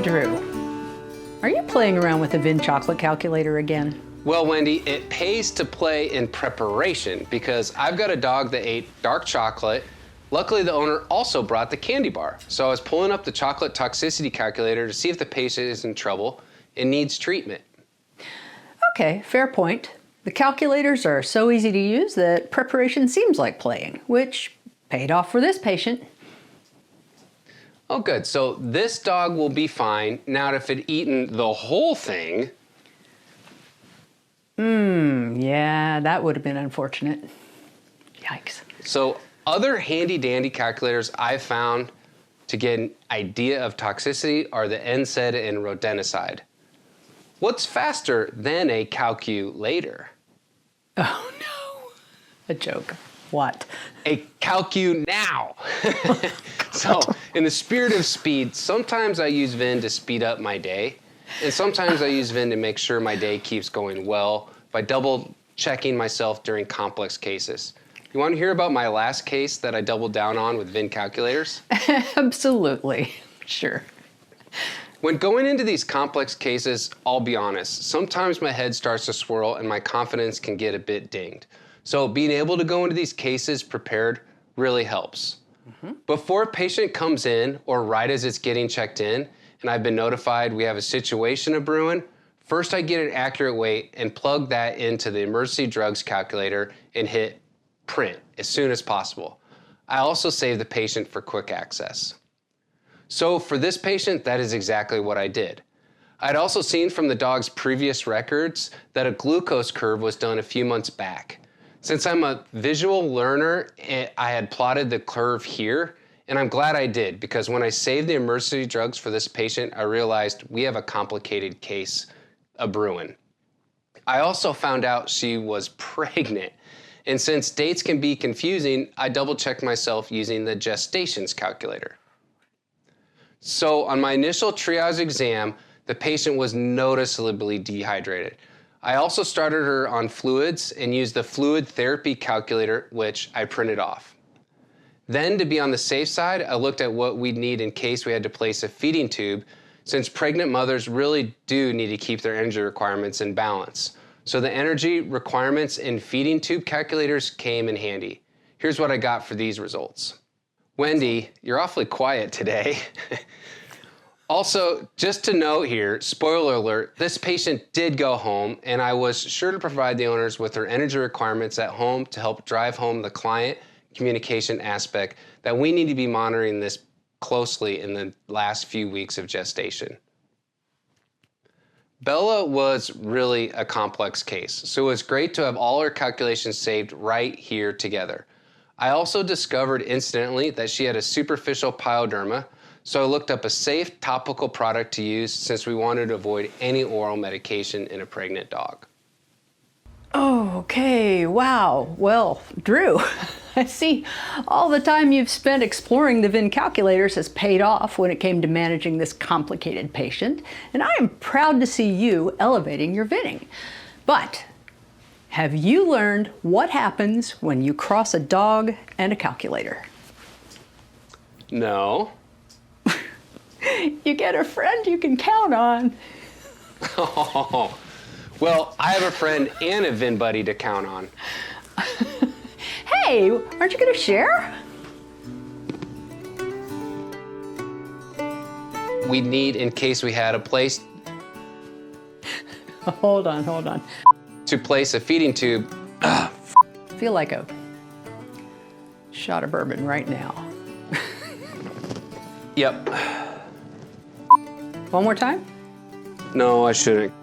Drew, are you playing around with the VIN chocolate calculator again? Well, Wendy, it pays to play in preparation because I've got a dog that ate dark chocolate. Luckily, the owner also brought the candy bar. So I was pulling up the chocolate toxicity calculator to see if the patient is in trouble and needs treatment. Okay, fair point. The calculators are so easy to use that preparation seems like playing, which paid off for this patient. Oh, good. So this dog will be fine. Now, if it eaten the whole thing... Yeah, that would have been unfortunate. Yikes. So other handy-dandy calculators I've found to get an idea of toxicity are the NSAID and rodenticide. What's faster than a calculator? Oh no, a joke. What? A calcu now. So in the spirit of speed, sometimes I use VIN to speed up my day, and sometimes I use VIN to make sure my day keeps going well by double checking myself during complex cases. You want to hear about my last case that I doubled down on with VIN calculators? Absolutely, sure. When going into these complex cases, I'll be honest, sometimes my head starts to swirl and my confidence can get a bit dinged. So being able to go into these cases prepared really helps. Before a patient comes in or right as it's getting checked in and I've been notified we have a situation of brewing, first I get an accurate weight and plug that into the emergency drugs calculator and hit print as soon as possible. I also save the patient for quick access. So for this patient, that is exactly what I did. I'd also seen from the dog's previous records that a glucose curve was done a few months back. Since I'm a visual learner, I had plotted the curve here, and I'm glad I did because when I saved the emergency drugs for this patient, I realized we have a complicated case of Bruin. I also found out she was pregnant, and since dates can be confusing, I double-checked myself using the gestations calculator. So on my initial triage exam, the patient was noticeably dehydrated. I also started her on fluids and used the fluid therapy calculator, which I printed off. Then to be on the safe side, I looked at what we'd need in case we had to place a feeding tube, since pregnant mothers really do need to keep their energy requirements in balance. So the energy requirements in feeding tube calculators came in handy. Here's what I got for these results. Wendy, you're awfully quiet today. Also, just to note here, spoiler alert, this patient did go home and I was sure to provide the owners with their energy requirements at home to help drive home the client communication aspect that we need to be monitoring this closely in the last few weeks of gestation. Bella was really a complex case, so it was great to have all her calculations saved right here together. I also discovered incidentally that she had a superficial pyoderma, so I looked up a safe topical product to use since we wanted to avoid any oral medication in a pregnant dog. Okay, wow. Well, Drew, I see all the time you've spent exploring the VIN calculators has paid off when it came to managing this complicated patient, and I am proud to see you elevating your VINing. But have you learned what happens when you cross a dog and a calculator? No. You get a friend you can count on. Oh, well, I have a friend and a VIN buddy to count on. Hey, aren't you going to share? We need in case we had a place Hold on. to place a feeding tube. Feel like a shot of bourbon right now. Yep. One more time? No, I shouldn't.